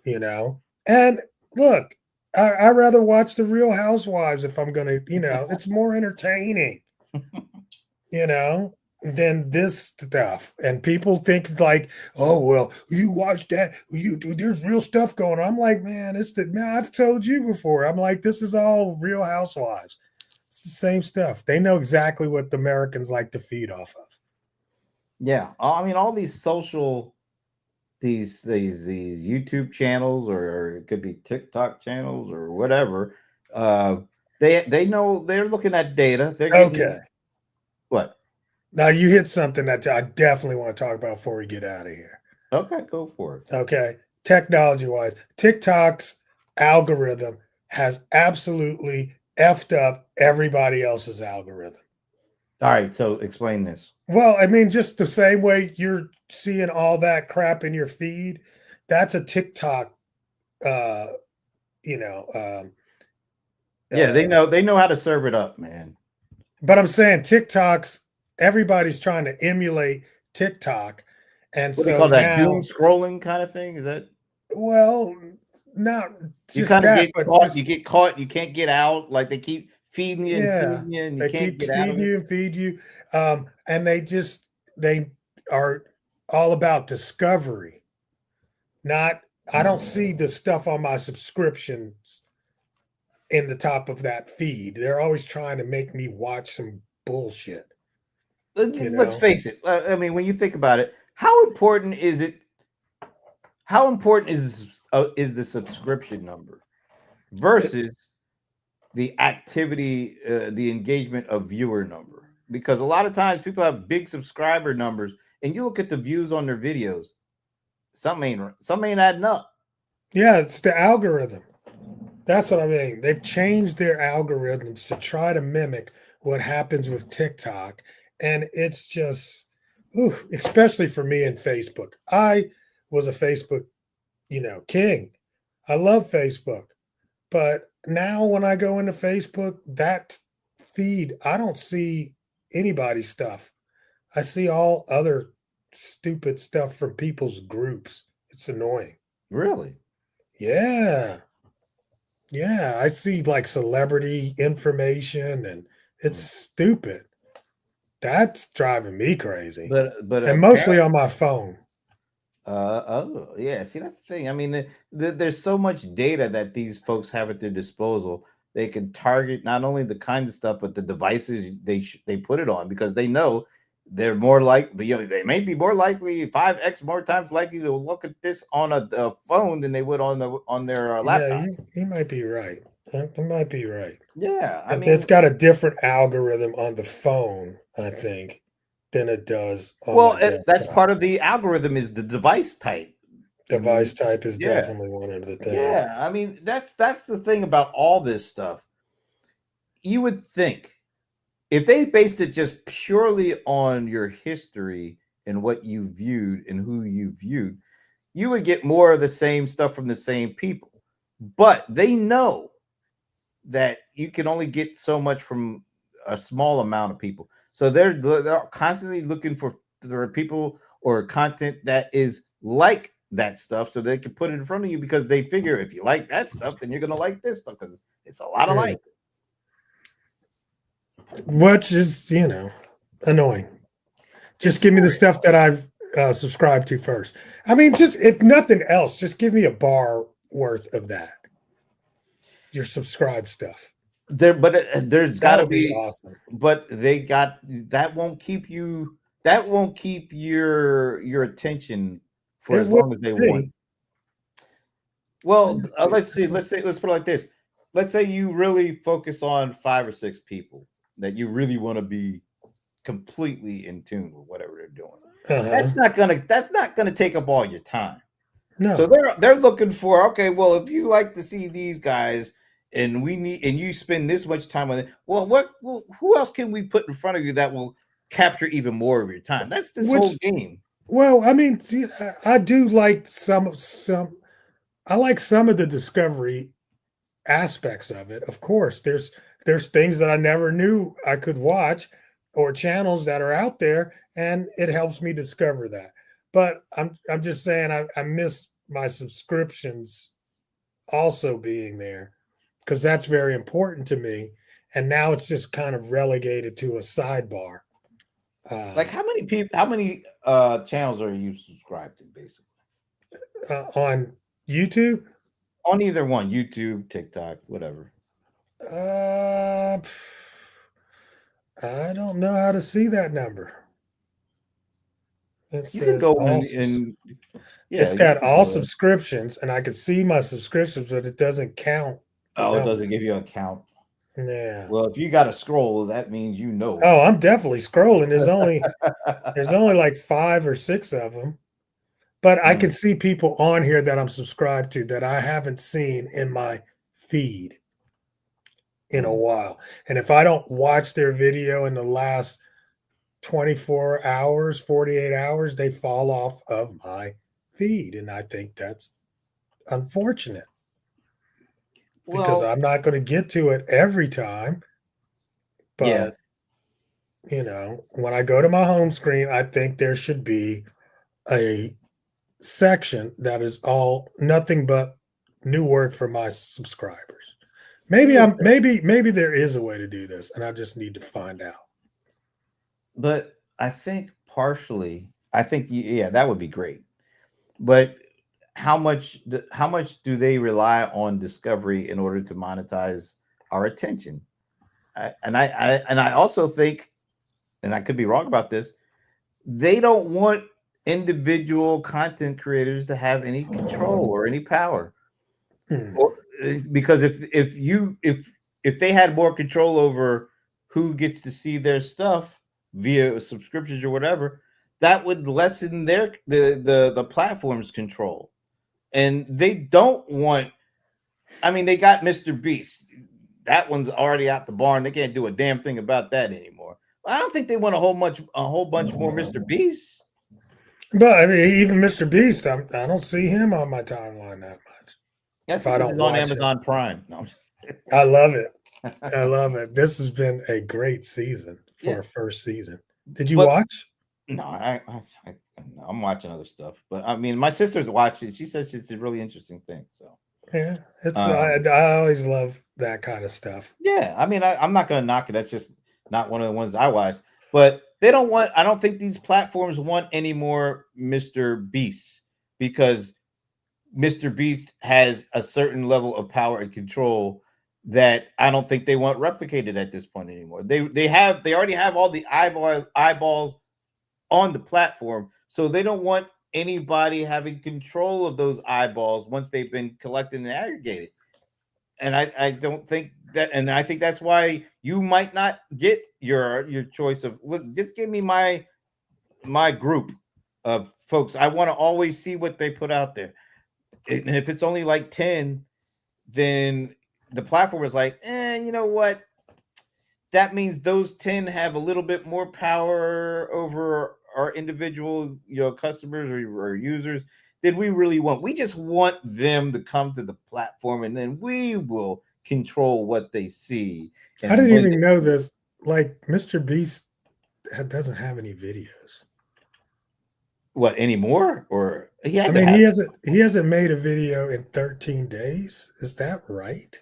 you know. And look, I rather watch the Real Housewives if I'm gonna, it's more entertaining, you know, than this stuff. And people think like, oh well, you watch that, there's real stuff going on. I'm like, man, I've told you before. I'm like, this is all Real Housewives. It's the same stuff. They know exactly what the Americans like to feed off of. yeah. I mean, all these social, these YouTube channels, or it could be TikTok channels or whatever. Uh, they know they're looking at data. They're Okay. getting what? Now you hit something that I definitely want to talk about before we get out of here. Okay, go for it. Okay. Technology wise, TikTok's algorithm has absolutely effed up everybody else's algorithm. All right, so explain this. Well, I mean, just the same way you're seeing all that crap in your feed, that's a TikTok, uh, you know, Yeah, uh, they know how to serve it up, man. but I'm saying TikTok's everybody's trying to emulate TikTok. And What do you so call that? Doom now, scrolling kind of thing? Is that well, not you just kind of that, get but caught? You just, get caught. You can't get out. Like they keep yeah, feeding you, and you they can't keep get out of feeding it. you and feed you. And they are all about discovery. Not, I don't see the stuff on my subscriptions in the top of that feed. They're always trying to make me watch some bullshit, you Let's know? face it. I mean, when you think about it, how important is it? How important is the subscription number versus the activity, the engagement of viewer number? Because a lot of times people have big subscriber numbers, and you look at the views on their videos, some ain't adding up. Yeah, it's the algorithm. That's what I mean. They've changed their algorithms to try to mimic what happens with TikTok. And it's just, especially for me in Facebook. I was a Facebook, king. I love Facebook. But now when I go into Facebook, that feed, I don't see anybody's stuff. I see all other stupid stuff from people's groups. It's annoying. Really? Yeah. Yeah, I see like celebrity information and it's Mm. stupid. That's driving me crazy. But And mostly apparently, on my phone. oh yeah. See, that's the thing. I mean, there's so much data that these folks have at their disposal. They can target not only the kind of stuff, but the devices they put it on, because they know they're more likely, they may be more likely 5x more times likely to look at this on a phone than they would on their Yeah, laptop. you might be right. You might be right. Yeah, I It's mean, got a different algorithm on the phone, I think, than it does on my well, that's desktop. part of the algorithm is the device type. I Device mean, type is yeah, definitely one of the things. yeah. I mean, that's the thing about all this stuff. You would think if they based it just purely on your history and what you viewed and who you viewed, you would get more of the same stuff from the same people. But they know that you can only get so much from a small amount of people. So they're constantly looking for people or content that is like that stuff so they can put it in front of you because they figure if you like that stuff, then you're going to like this stuff because it's a lot of Yeah. like. Which is, annoying. Just give me the stuff that I've subscribed to first. I mean, just if nothing else, just give me a bar worth of that. Your subscribed stuff. There's got to That'll be be, awesome. but they got that won't keep you. That won't keep your attention for It as will long as they be. want. Well, Understood. let's see. Let's put it like this. Let's say you really focus on 5 or 6 people that you really want to be completely in tune with whatever they're doing. Uh-huh. That's not gonna take up all your time. No. So they're looking for, okay, well, if you like to see these guys and you spend this much time on it, who else can we put in front of you that will capture even more of your time? That's this whole game. Well, I mean, see, I do like some. I like some of the discovery aspects of it. Of course, there's things that I never knew I could watch, or channels that are out there, and it helps me discover that. But I'm just saying I miss my subscriptions also being there because that's very important to me. And now it's just kind of relegated to a sidebar. Like how many channels are you subscribed to basically? On YouTube? On either one, YouTube, TikTok, whatever. I don't know how to see that number. It You can says go all. yeah, It's you got can all go there. subscriptions, and I can see my subscriptions, but it doesn't count. Oh, it doesn't give you a count. Yeah. Well, if you got to scroll, that means you know. Oh, I'm definitely scrolling. There's only like 5 or 6 of them, but I can see people on here that I'm subscribed to that I haven't seen in my feed in a while. And if I don't watch their video in the last 24 hours, 48 hours, they fall off of my feed. And I think that's unfortunate because I'm not going to get to it every time. But, when I go to my home screen, I think there should be a section that is all nothing but new work for my subscribers. Maybe there is a way to do this, and I just need to find out. But I think that would be great. But how much do they rely on discovery in order to monetize our attention? I also think, and I could be wrong about this, they don't want individual content creators to have any control or any power. Because if they had more control over who gets to see their stuff via subscriptions or whatever, that would lessen the platform's control. And they don't want, I mean, they got Mr. Beast. That one's already out the barn. They can't do a damn thing about that anymore. I don't think they want a whole bunch more Mr. Beast. But I mean, even Mr. Beast, I don't see him on my timeline that much. That's because he's on Amazon Prime. No. I love it. I love it. This has been a great season for a first season. Did you watch? No, I'm watching other stuff. But I mean, my sister's watched it. She says it's a really interesting thing. So yeah, I always love that kind of stuff. Yeah, I mean, I'm not going to knock it. That's just not one of the ones I watch. But they don't want. I don't think these platforms want any more Mr. Beast because Mr. Beast has a certain level of power and control that I don't think they want replicated at this point anymore. They already have all the eyeballs on the platform. So they don't want anybody having control of those eyeballs once they've been collected and aggregated. And I don't think that, and I think that's why you might not get your choice of, look, just give me my group of folks. I want to always see what they put out there. And if it's only like 10, then the platform is like, you know what? That means those 10 have a little bit more power over our individual, customers or users than we really want. We just want them to come to the platform, and then we will control what they see. I didn't even know this. Like, Mr. Beast doesn't have any videos. What, anymore? Or he hasn't made a video in 13 days. Is that right?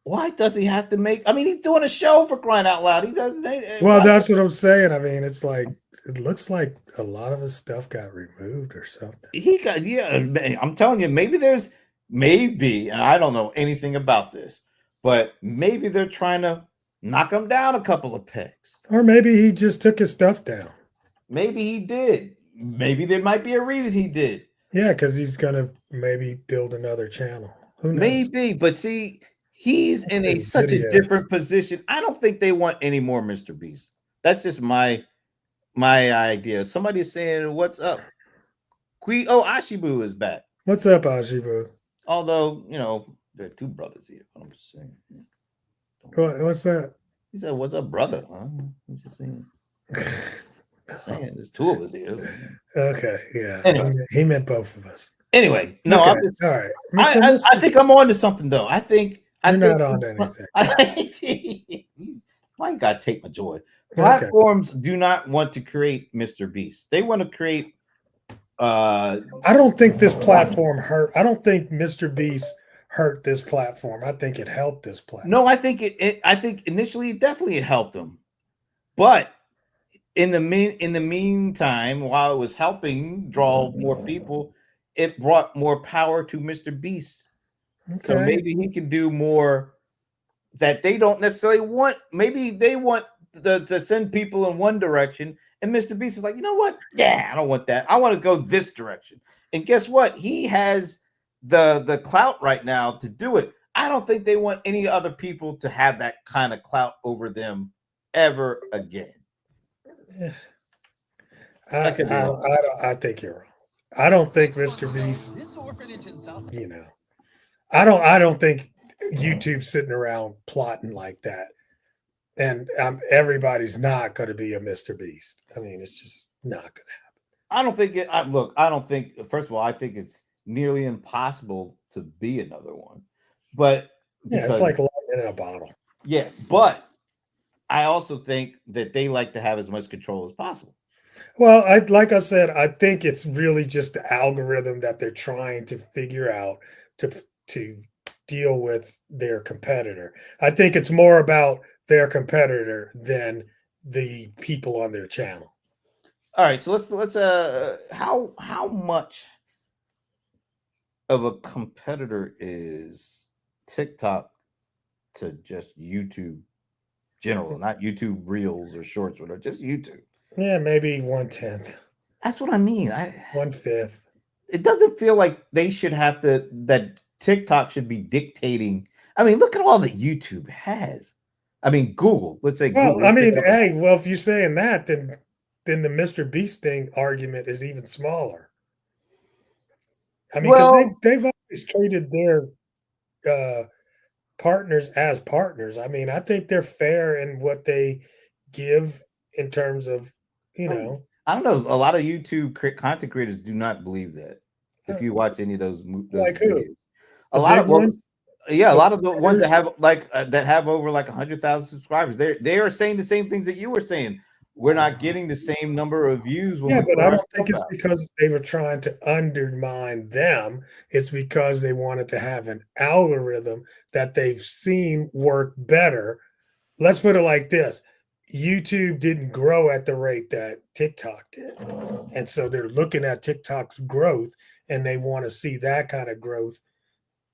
Why does he have to make? I mean, he's doing a show, for crying out loud. He doesn't. Well, that's what I'm saying. I mean, it's like, it looks like a lot of his stuff got removed or something. I'm telling you, maybe, and I don't know anything about this, but maybe they're trying to knock him down a couple of pegs. Or maybe he just took his stuff down. Maybe he did. Maybe there might be a reason he did. Yeah, because he's going to maybe build another channel. Who knows? Maybe, but see, he's in such a different position. I don't think they want any more Mr. Beast. That's just my idea. Somebody's saying, "What's up?" Ashibu is back. What's up, Ashibu? Although, there are two brothers here. I'm just saying. What's that? He said, "What's up, brother?" Huh? I'm just saying. There's two of us here. Okay, yeah. Anyway. He meant both of us. Anyway, no, okay. All right. I think I'm on to something, though. I think you're not on to anything. Why you gotta take my joy? Platforms do not want to create Mr. Beast. They want to create. I don't think this platform hurt. I don't think Mr. Beast hurt this platform. I think it helped this platform. No, I think I think initially definitely it helped them, but in the meantime, while it was helping draw more people, it brought more power to Mr. Beast. Okay. So maybe he can do more that they don't necessarily want. Maybe they want to send people in one direction, and Mr. Beast is like, you know what? Yeah, I don't want that. I want to go this direction. And guess what? He has the clout right now to do it. I don't think they want any other people to have that kind of clout over them ever again. I think you're wrong. I don't think Mr. Beast. I don't think YouTube's sitting around plotting like that, and everybody's not going to be a Mr. Beast. I mean, it's just not going to happen. I don't think it. I don't think. First of all, I think it's nearly impossible to be another one. But yeah, it's like lightning in a bottle. Yeah, but I also think that they like to have as much control as possible. Well, like I said, I think it's really just the algorithm that they're trying to figure out to deal with their competitor. I think it's more about their competitor than the people on their channel. All right, so let's how much of a competitor is TikTok to just YouTube general, not YouTube Reels or Shorts, whatever, just YouTube? Yeah, maybe 1/10. That's what I mean. 1/5. It doesn't feel like they should have to. That TikTok should be dictating. I mean, look at all that YouTube has. I mean, Google. Let's say. Well, Google, I mean, hey, well, if you're saying that, then the Mr. Beast thing argument is even smaller. I mean, because they've always treated their partners as partners. I mean, I think they're fair in what they give in terms of, I don't know. A lot of YouTube content creators do not believe that. If you watch any of those like videos. Who? A lot of ones. Yeah, a lot of the ones that have that have over 100,000 subscribers. They are saying the same things that you were saying. We're not getting the same number of views. But I don't think it's because they were trying to undermine them. It's because they wanted to have an algorithm that they've seen work better. Let's put it like this. YouTube didn't grow at the rate that TikTok did. And so they're looking at TikTok's growth, and they want to see that kind of growth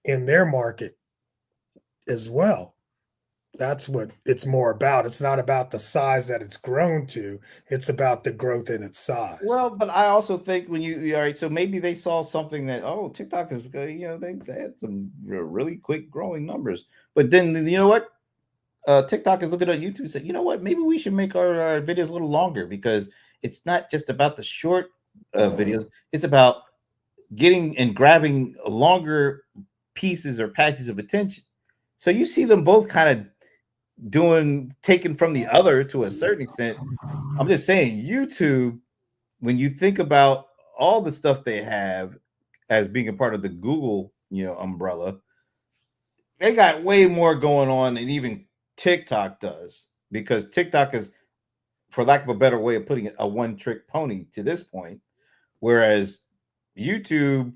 in their market as well. That's what it's more about. It's not about the size that it's grown to. It's about the growth in its size. Well, but I also think when all right, so maybe they saw something that TikTok is they had some really quick growing numbers, but then you know what? TikTok is looking at YouTube and said, you know what? Maybe we should make our videos a little longer because it's not just about the short videos. It's about getting and grabbing longer pieces or patches of attention. So you see them both kind of taken from the other to a certain extent. I'm just saying YouTube, when you think about all the stuff they have as being a part of the Google, umbrella, they got way more going on than even TikTok does, because TikTok is, for lack of a better way of putting it, a one-trick pony to this point. Whereas YouTube,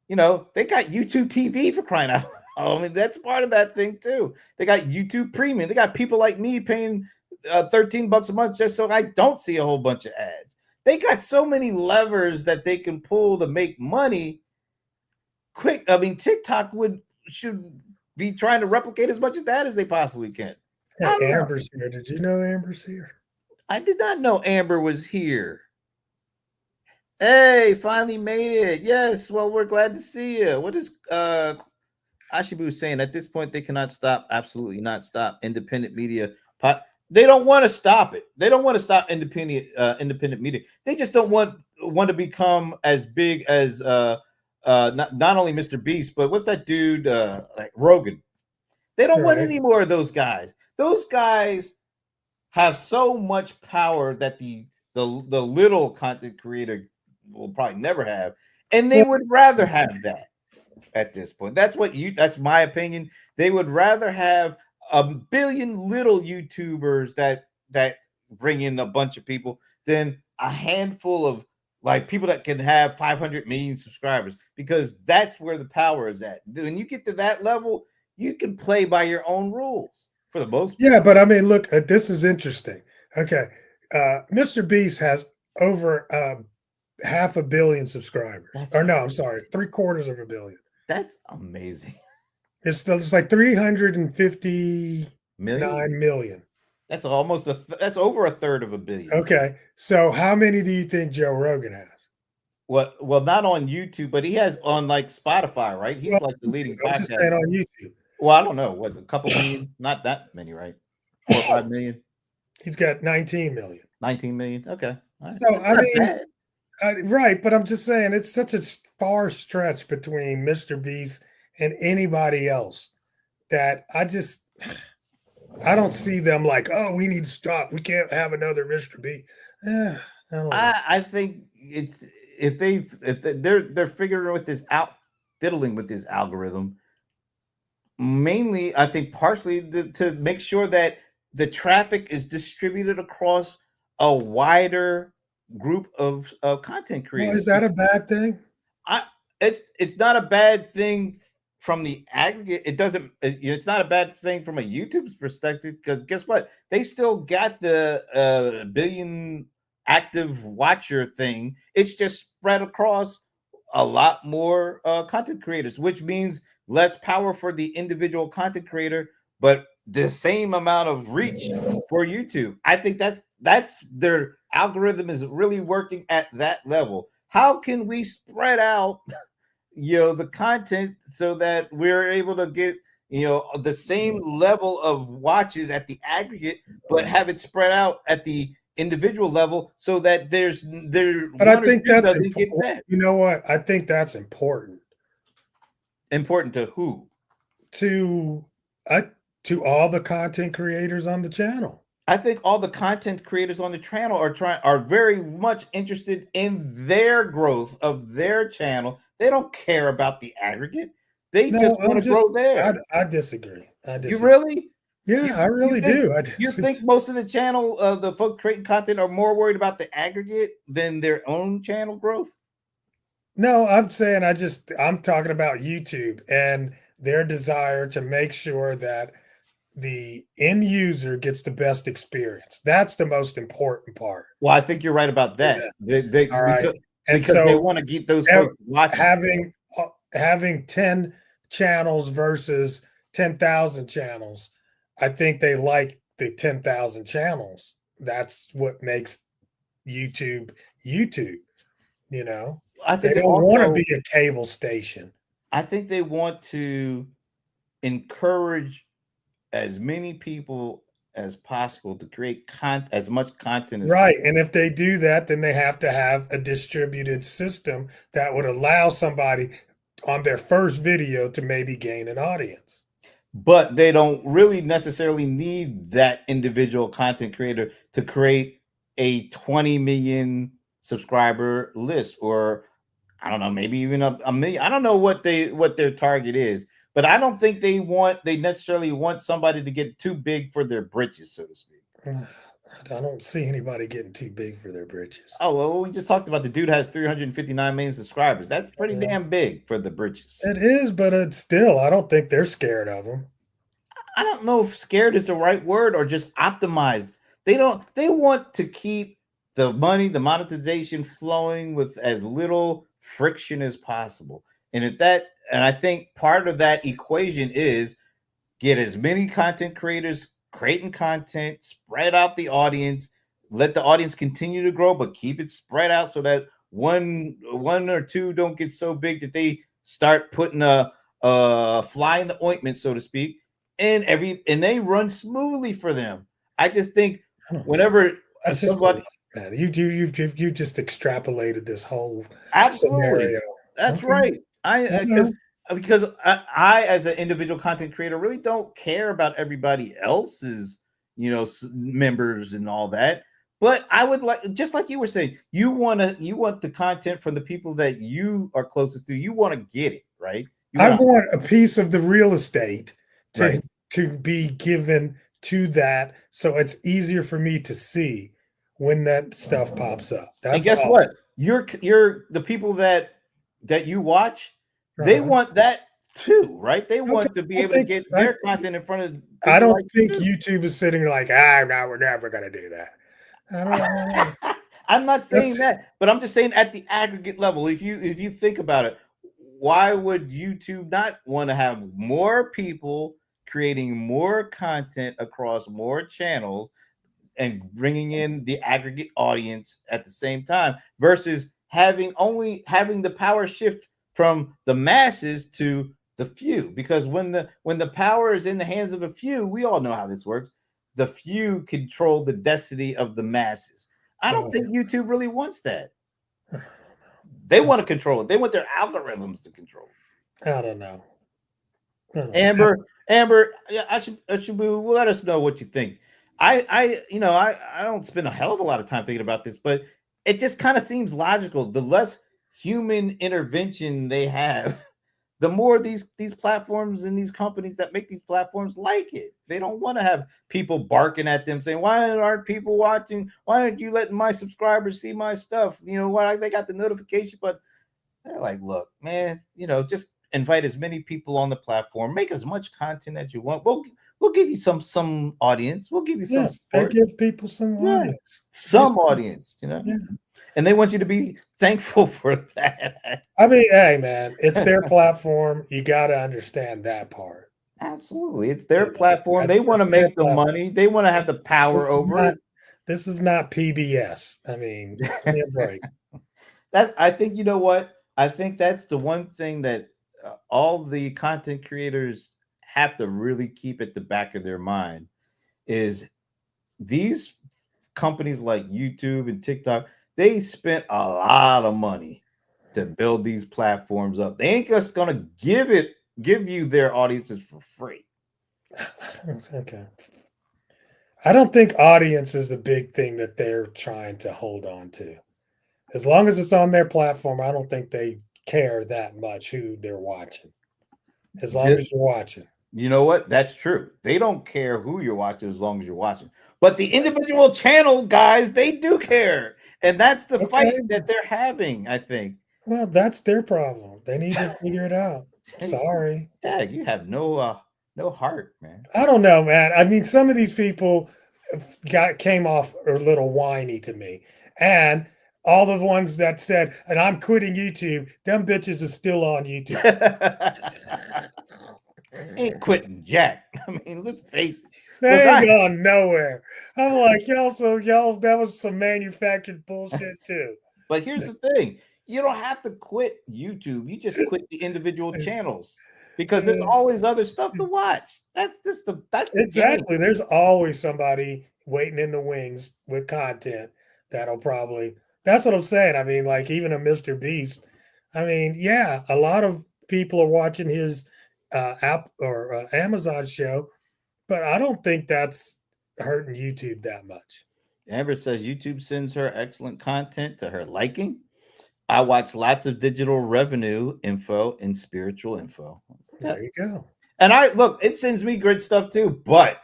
they got YouTube TV, for crying out loud. I mean, that's part of that thing too. They got YouTube Premium. They got people like me paying $13 a month just so I don't see a whole bunch of ads. They got so many levers that they can pull to make money quick. I mean, TikTok should be trying to replicate as much of that as they possibly can. Hey, Amber's here. Did you know Amber's here? I did not know Amber was here. Hey, finally made it. Yes, well, we're glad to see you. What is Ashibu saying? At this point, they cannot stop, absolutely not stop independent media. They don't want to stop it. They don't want to stop independent media. They just don't want to become as big as not only Mr. Beast, but what's that dude like Rogan? They don't want any more of those guys. Those guys have so much power that the little content creator will probably never have, and they would rather have that at this point. That's my opinion. They would rather have a billion little YouTubers that bring in a bunch of people than a handful of like people that can have 500 million subscribers, because that's where the power is at. When you get to that level, you can play by your own rules for the most part. Yeah, but I mean, look, this is interesting. Okay. Mr. Beast has over 500 million subscribers. I'm sorry, 750 million. That's amazing. It's like 359 million. That's almost that's over a third of a billion. Okay, so how many do you think Joe Rogan has? Well, not on YouTube, but he has on like Spotify, right? He's like the leading podcast. Just saying on YouTube. Well, I don't know, what, a couple million, not that many, right? 4 or 5 million. He's got 19 million. 19 million. Okay. Right. So I mean, right, but I'm just saying it's such a far stretch between Mr. Beast and anybody else that I don't see them like, oh, we need to stop. We can't have another Mr. Beast. I think it's if they're figuring with this out, fiddling with this algorithm. Mainly, I think partially to make sure that the traffic is distributed across a wider group of content creators. Well, is that a bad thing? It's not a bad thing from the aggregate. It's not a bad thing from a YouTube's perspective, because guess what? They still got the billion active watcher thing. It's just spread across a lot more content creators, which means less power for the individual content creator, but the same amount of reach for YouTube. I think that's their algorithm is really working at that level. How can we spread out, the content so that we're able to get, the same level of watches at the aggregate, but have it spread out at the individual level so that But I think that's important. You know what? I think that's important. Important to who? To all the content creators on the channel. I think all the content creators on the channel are very much interested in their growth of their channel. They don't care about the aggregate. They just want to grow there. I disagree. You really? Yeah, I really do. You think most of the channel, the folks creating content, are more worried about the aggregate than their own channel growth? No, I'm saying I'm talking about YouTube and their desire to make sure that the end user gets the best experience. That's the most important part. Well, I think you're right about that. Yeah. Because they want to get those folks watching. Having 10 channels versus 10,000 channels, I think they like the 10,000 channels. That's what makes YouTube YouTube. You know, I they think they don't want to also be a cable station. I think they want to encourage as many people as possible to create as much content as Right. possible. And if they do that, then they have to have a distributed system that would allow somebody on their first video to maybe gain an audience. But they don't really necessarily need that individual content creator to create a 20 million subscriber list, or I don't know, maybe even a million. I don't know what their target is, but I don't think they necessarily want somebody to get too big for their britches, so to speak. I don't see anybody getting too big for their britches. Oh, well, we just talked about the dude has 359 million subscribers. That's pretty Yeah. damn big for the britches. It is, but it's still, I don't think they're scared of them. I don't know if scared is the right word or just optimized. They want to keep the money, the monetization flowing with as little friction as possible. And I think part of that equation is get as many content creators creating content, spread out the audience, let the audience continue to grow, but keep it spread out so that one or two don't get so big that they start putting a fly in the ointment, so to speak, and they run smoothly for them. I just think whenever somebody, man, you just extrapolated this whole absolutely scenario. that's Okay. right. Because I as an individual content creator really don't care about everybody else's members and all that, but I would like, just like you were saying, you want the content from the people that you are closest to. You want to get it right. I want a piece of the real estate right. to be given to that, so it's easier for me to see when that stuff pops up. And guess what? You're the people that you watch, they want that too, right? They want to be able to get their content in front of. I don't think YouTube is sitting like, no, we're never going to do that. I don't know. I'm not saying that, but I'm just saying at the aggregate level, if you think about it, why would YouTube not want to have more people creating more content across more channels and bringing in the aggregate audience at the same time versus having the power shift from the masses to the few? Because when the power is in the hands of a few, we all know how this works. The few control the destiny of the masses. I don't think YouTube really wants that. They want to control it. They want their algorithms to control it. I don't know. Amber, I should let us know what you think. I don't spend a hell of a lot of time thinking about this, but it just kind of seems logical. The less human intervention they have, the more these platforms and these companies that make these platforms like it. They don't want to have people barking at them saying, why aren't people watching? Why aren't you letting my subscribers see my stuff? Why they got the notification, but they're like, look, man, just invite as many people on the platform, make as much content as you want. We'll give you some audience. We'll give you some support. They give people some audience. Some audience, Yeah. And they want you to be thankful for that. I mean, hey, man, it's their platform. You got to understand that part. Absolutely. It's their platform. They want to make the money. They want to have the power over it. This is not PBS. I mean, give me a break. I think, you know what? I think that's the one thing that all the content creators have to really keep at the back of their mind is these companies like YouTube and TikTok, they spent a lot of money to build these platforms up. They ain't just gonna give you their audiences for free. Okay. I don't think audience is the big thing that they're trying to hold on to. As long as it's on their platform, I don't think they care that much who they're watching. As long as you're watching. You know what? That's true. They don't care who you're watching as long as you're watching. But the individual channel guys, they do care. And that's the fight that they're having, I think. Well, that's their problem. They need to figure it out. Sorry. Yeah, you have no heart, man. I don't know, man. I mean, some of these people came off a little whiny to me. And all the ones that said, and I'm quitting YouTube, them bitches are still on YouTube. Ain't quitting jack. I mean, let's face it. They ain't gone nowhere. I'm like, y'all, that was some manufactured bullshit too. But here's the thing: you don't have to quit YouTube. You just quit the individual channels because there's always other stuff to watch. That's the exactly. game. There's always somebody waiting in the wings with content that'll probably. That's what I'm saying. I mean, like even a Mr. Beast. I mean, yeah, a lot of people are watching his app or Amazon show, but I don't think that's hurting YouTube that much. Amber says YouTube sends her excellent content to her liking. I watch lots of digital revenue info and spiritual info. There you go. And I look, it sends me great stuff too. But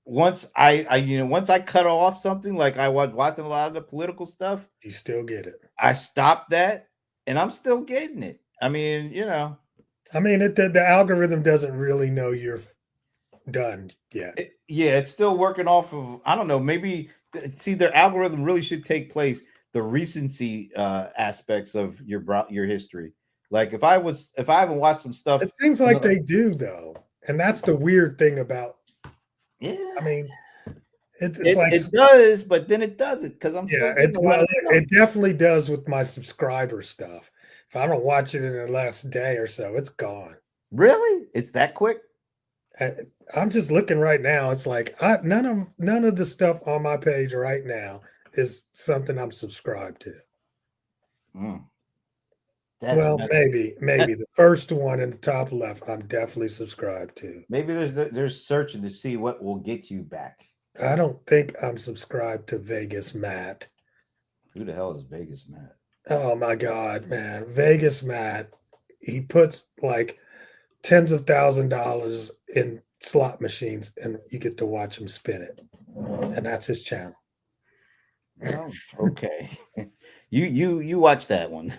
once once I cut off something, like I was watching a lot of the political stuff, you still get it. I stopped that, and I'm still getting it. I mean, I mean, the algorithm doesn't really know you're done yet. It's still working off of. I don't know. Maybe see their algorithm really should take place the recency aspects of your history. Like if I haven't watched some stuff, it seems like they do though, and that's the weird thing about. Yeah, I mean, it's like it does, but then it doesn't because I'm it definitely does with my subscriber stuff. If I don't watch it in the last day or so, it's gone. Really, it's that quick. I'm just looking right now. It's like none of the stuff on my page right now is something I'm subscribed to. Well, maybe the first one in the top left, I'm definitely subscribed to. Maybe there's searching to see what will get you back. I don't think I'm subscribed to Vegas Matt. Who the hell is Vegas Matt? Oh my God, man. Vegas Matt, he puts like tens of $1,000s in slot machines and you get to watch him spin it. And that's his channel. Oh, okay. You watch that one.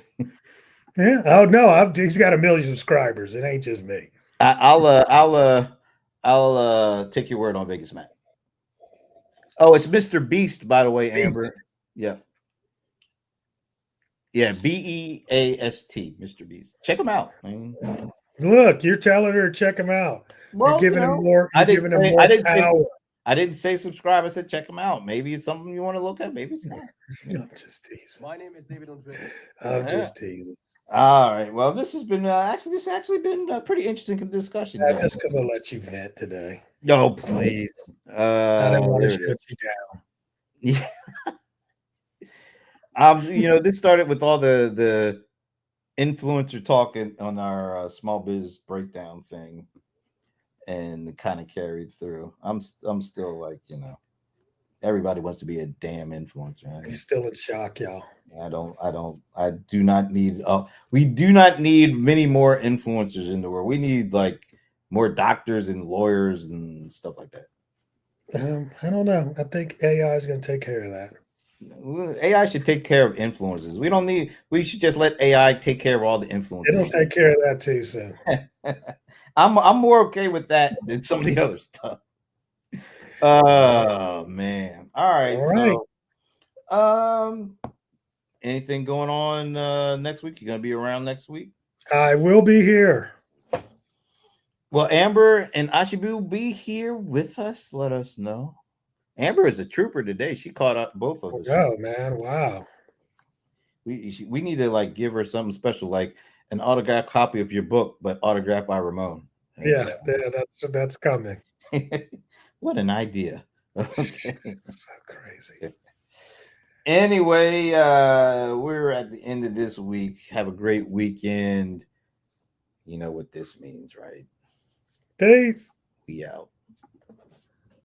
Yeah. Oh no, he's got 1 million subscribers. It ain't just me. I'll take your word on Vegas Matt. Oh, it's Mr. Beast, by the way, Amber. Beast. Yeah. Yeah, BEAST, Mr. Beast. Check him out. Look, you're telling her to check him out. Well, you're giving him more. I didn't say subscribe. I said check him out. Maybe it's something you want to look at. Maybe it's not. I'm just teasing. My name is David Andre. I'm just teasing. All right. Well, this has been actually been a pretty interesting discussion. Yeah, just because I let you vent today. No, please. I didn't want to shut you down. Yeah. This started with all the influencer talking on our small biz breakdown thing, and it kind of carried through. I'm still like, everybody wants to be a damn influencer. Right? He's still in shock, y'all. I do not need. We do not need many more influencers in the world. We need like more doctors and lawyers and stuff like that. I don't know. I think AI is going to take care of that. AI should take care of influencers. We should just let AI take care of all the influencers. It'll take care of that too soon. I'm more okay with that than some of the other stuff. Oh man. All right. So, anything going on next week? You're gonna be around next week? I will be here. Well, Amber and Ashibu will be here with us. Let us know. Amber is a trooper today. She caught up both of us. Oh man, wow. We need to like give her something special, like an autographed copy of your book, but autographed by Ramon. Yeah, that's coming. What an idea. Okay. So crazy. Anyway, we're at the end of this week. Have a great weekend. You know what this means, right? Peace. We out.